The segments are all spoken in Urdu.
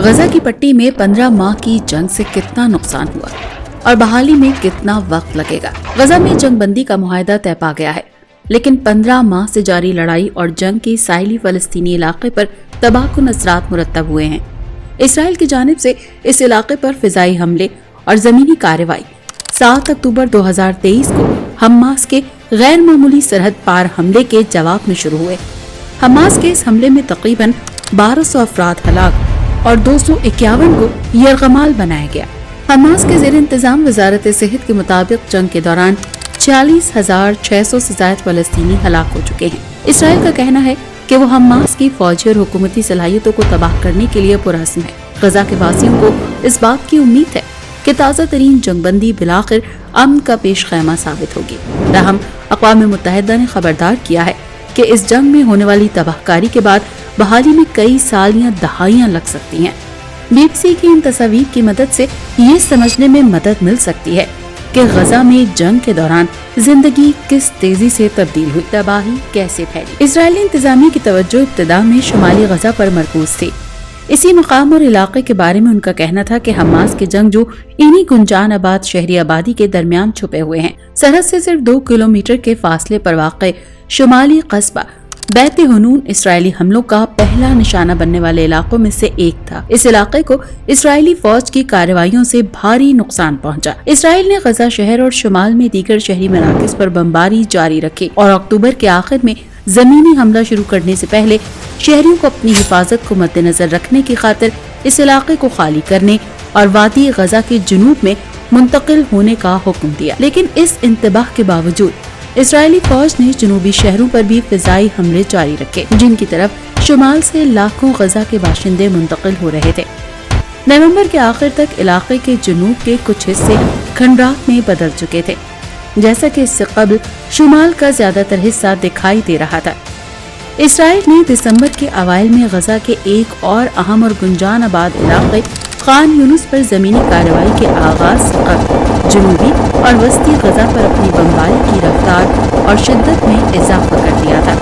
غزہ کی پٹی میں 15 ماہ کی جنگ سے کتنا نقصان ہوا اور بحالی میں کتنا وقت لگے گا۔ غزہ میں جنگ بندی کا معاہدہ طے پا گیا ہے، لیکن 15 ماہ سے جاری لڑائی اور جنگ کے ساحلی فلسطینی علاقے پر تباہ کن اثرات مرتب ہوئے ہیں۔ اسرائیل کی جانب سے اس علاقے پر فضائی حملے اور زمینی کارروائی 7 اکتوبر 2023 کو حماس کے غیر معمولی سرحد پار حملے کے جواب میں شروع ہوئے۔ حماس کے اس حملے میں تقریباً 1200 افراد ہلاک اور 251 کو یرغمال بنایا گیا۔ حماس کے زیر انتظام وزارت صحت کے مطابق جنگ کے دوران 46,600 سے زائد فلسطینی ہلاک ہو چکے ہیں۔ اسرائیل کا کہنا ہے کہ وہ حماس کی فوجی اور حکومتی صلاحیتوں کو تباہ کرنے کے لیے پرعزم ہے۔ غزہ کے باسیوں کو اس بات کی امید ہے کہ تازہ ترین جنگ بندی بالآخر امن کا پیش خیمہ ثابت ہوگی۔ تاہم اقوام متحدہ نے خبردار کیا ہے کہ اس جنگ میں ہونے والی تباہ کاری کے بعد بحالی میں کئی سال یا دہائیاں لگ سکتی ہیں۔ بی بی سی کی ان تصاویر کی مدد سے یہ سمجھنے میں مدد مل سکتی ہے کہ غزہ میں جنگ کے دوران زندگی کس تیزی سے تبدیل ہوئی، تباہی کیسے پھیلی۔ اسرائیلی انتظامیہ کی توجہ ابتدا میں شمالی غزہ پر مرکوز تھی۔ اسی مقام اور علاقے کے بارے میں ان کا کہنا تھا کہ حماس کے جنگجو انہی گنجان آباد شہری آبادی کے درمیان چھپے ہوئے ہیں۔ سرحد سے صرف 2 کلومیٹر کے فاصلے پر واقع شمالی قصبہ بیت حنون اسرائیلی حملوں کا پہلا نشانہ بننے والے علاقوں میں سے ایک تھا۔ اس علاقے کو اسرائیلی فوج کی کارروائیوں سے بھاری نقصان پہنچا۔ اسرائیل نے غزہ شہر اور شمال میں دیگر شہری مراکز پر بمباری جاری رکھی اور اکتوبر کے آخر میں زمینی حملہ شروع کرنے سے پہلے شہریوں کو اپنی حفاظت کو مد نظر رکھنے کی خاطر اس علاقے کو خالی کرنے اور وادی غزہ کے جنوب میں منتقل ہونے کا حکم دیا۔ لیکن اس انتباہ کے باوجود اسرائیلی فوج نے جنوبی شہروں پر بھی فضائی حملے جاری رکھے، جن کی طرف شمال سے لاکھوں غزہ کے باشندے منتقل ہو رہے تھے۔ نومبر کے آخر تک علاقے کے جنوب کے کچھ حصے کھنڈرات میں بدل چکے تھے، جیسا کہ اس سے قبل شمال کا زیادہ تر حصہ دکھائی دے رہا تھا۔ اسرائیل نے دسمبر کے اوائل میں غزہ کے ایک اور اہم اور گنجان آباد علاقے خان یونس پر زمینی کارروائی کے آغاز سے قبل جنوبی اور وسطی غزہ پر اپنی بمباری کی رفتار اور شدت میں اضافہ کر دیا تھا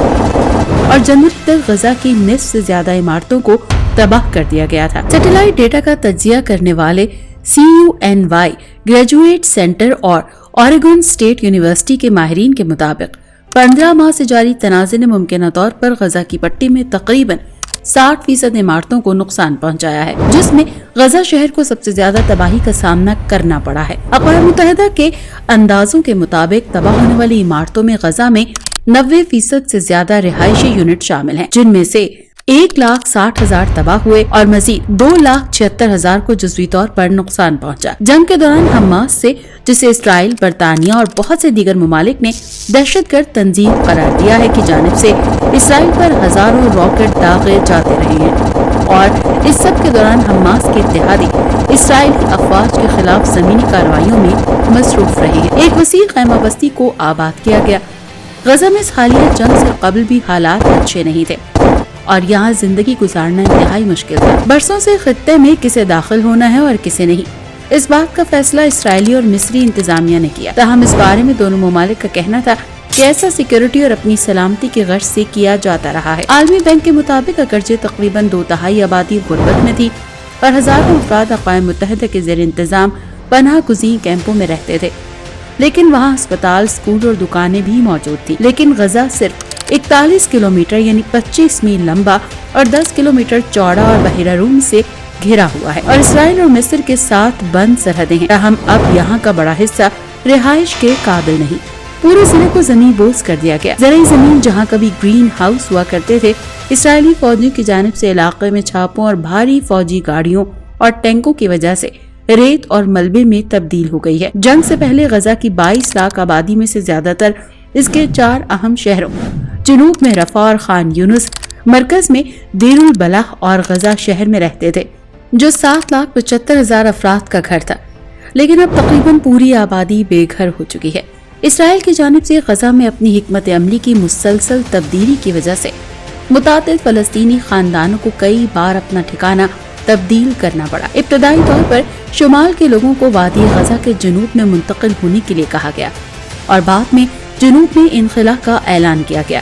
اور جنوری تک غزہ کی نصف سے زیادہ عمارتوں کو تباہ کر دیا گیا تھا۔ سیٹلائٹ ڈیٹا کا تجزیہ کرنے والے CUNY گریجویٹ سینٹر اور اوریگون اسٹیٹ یونیورسٹی کے ماہرین کے مطابق 15 ماہ سے جاری تنازع نے ممکنہ طور پر غزہ کی پٹی میں تقریباً 60% عمارتوں کو نقصان پہنچایا ہے، جس میں غزہ شہر کو سب سے زیادہ تباہی کا سامنا کرنا پڑا ہے۔ اقوام متحدہ کے اندازوں کے مطابق تباہ ہونے والی عمارتوں میں غزہ میں 90% سے زیادہ رہائشی یونٹ شامل ہیں، جن میں سے 1,60,000 تباہ ہوئے اور مزید 2,76,000 کو جزوی طور پر نقصان پہنچا۔ جنگ کے دوران حماس سے، جسے اسرائیل، برطانیہ اور بہت سے دیگر ممالک نے دہشت گرد تنظیم قرار دیا ہے، کی جانب سے اسرائیل پر ہزاروں راکٹ داغے جاتے رہے ہیں اور اس سب کے دوران حماس کے اتحادی اسرائیلی افواج کے خلاف زمینی کارروائیوں میں مصروف رہے ہیں۔ ایک وسیع خیمہ بستی کو آباد کیا گیا۔ غزہ میں اس حالیہ جنگ سے قبل بھی حالات اچھے نہیں تھے اور یہاں زندگی گزارنا انتہائی مشکل تھا۔ برسوں سے خطے میں کسے داخل ہونا ہے اور کسے نہیں، اس بات کا فیصلہ اسرائیلی اور مصری انتظامیہ نے کیا۔ تاہم اس بارے میں دونوں ممالک کا کہنا تھا کہ ایسا سیکیورٹی اور اپنی سلامتی کی غرض سے کیا جاتا رہا ہے۔ عالمی بینک کے مطابق اگرچہ تقریباً 2/3 آبادی غربت میں تھی اور ہزاروں افراد اقوام متحدہ کے زیر انتظام پناہ گزین کیمپوں میں رہتے تھے، لیکن وہاں اسپتال، اسکول اور دکانیں بھی موجود تھی۔ لیکن غزہ صرف 41 کلومیٹر یعنی 25 میل لمبا اور 10 کلومیٹر چوڑا اور بحیرہ روم سے گھرا ہوا ہے اور اسرائیل اور مصر کے ساتھ بند سرحدیں ہیں۔ تاہم اب یہاں کا بڑا حصہ رہائش کے قابل نہیں۔ پورے ضلع کو زمین بوز کر دیا گیا۔ زرعی زمین جہاں کبھی گرین ہاؤس ہوا کرتے تھے، اسرائیلی فوجیوں کی جانب سے علاقے میں چھاپوں اور بھاری فوجی گاڑیوں اور ٹینکوں کی وجہ سے ریت اور ملبے میں تبدیل ہو گئی ہے۔ جنگ سے پہلے غزہ کی 22 لاکھ آبادی میں سے زیادہ تر اس کے 4 اہم شہروں جنوب میں رفح اور خان یونس، مرکز میں دیر البلح اور غزہ شہر میں رہتے تھے، جو 7,75,000 افراد کا گھر تھا۔ لیکن اب تقریباً پوری آبادی بے گھر ہو چکی ہے۔ اسرائیل کی جانب سے غزہ میں اپنی حکمت عملی کی مسلسل تبدیلی کی وجہ سے متعدد فلسطینی خاندانوں کو کئی بار اپنا ٹھکانہ تبدیل کرنا پڑا۔ ابتدائی طور پر شمال کے لوگوں کو وادی غزہ کے جنوب میں منتقل ہونے کے لیے کہا گیا اور بعد میں جنوب میں انخلا کا اعلان کیا گیا۔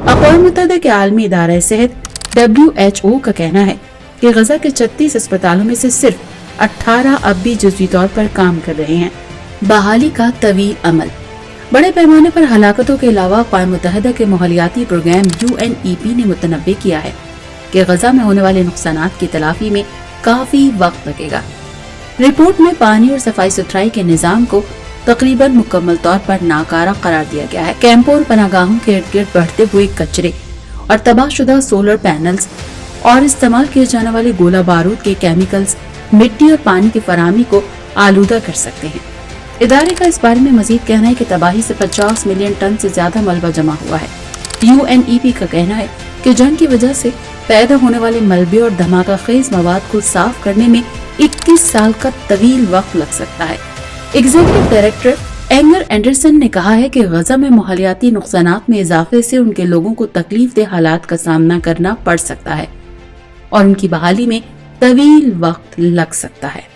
اقوام متحدہ کے عالمی ادارہ صحت WHO کا کہنا ہے کہ غزہ کے 36 اسپتالوں میں سے صرف 18 اب بھی جزوی طور پر کام کر رہے ہیں۔ بحالی کا طویل عمل۔ بڑے پیمانے پر ہلاکتوں کے علاوہ اقوام متحدہ کے ماحولیاتی پروگرام UNEP نے متنبع کیا ہے کہ غزہ میں ہونے والے نقصانات کی تلافی میں کافی وقت لگے گا۔ رپورٹ میں پانی اور صفائی ستھرائی کے نظام کو تقریباً مکمل طور پر ناکارہ قرار دیا گیا ہے۔ کیمپوں اور پناہ گاہوں کے ارد گرد بڑھتے ہوئے کچرے اور تباہ شدہ سولر پینلز اور استعمال کیے جانے والے گولہ بارود کے کیمیکلز مٹی اور پانی کی فراہمی کو آلودہ کر سکتے ہیں۔ ادارے کا اس بارے میں مزید کہنا ہے کہ تباہی سے 50 ملین ٹن سے زیادہ ملبہ جمع ہوا ہے۔ UNEP کا کہنا ہے کہ جنگ کی وجہ سے پیدا ہونے والے ملبے اور دھماکہ خیز مواد کو صاف کرنے میں 21 سال کا طویل وقت لگ سکتا ہے۔ ایگزیکٹو ڈائریکٹر اینگر اینڈرسن نے کہا ہے کہ غزہ میں ماحولیاتی نقصانات میں اضافے سے ان کے لوگوں کو تکلیف دہ حالات کا سامنا کرنا پڑ سکتا ہے اور ان کی بحالی میں طویل وقت لگ سکتا ہے۔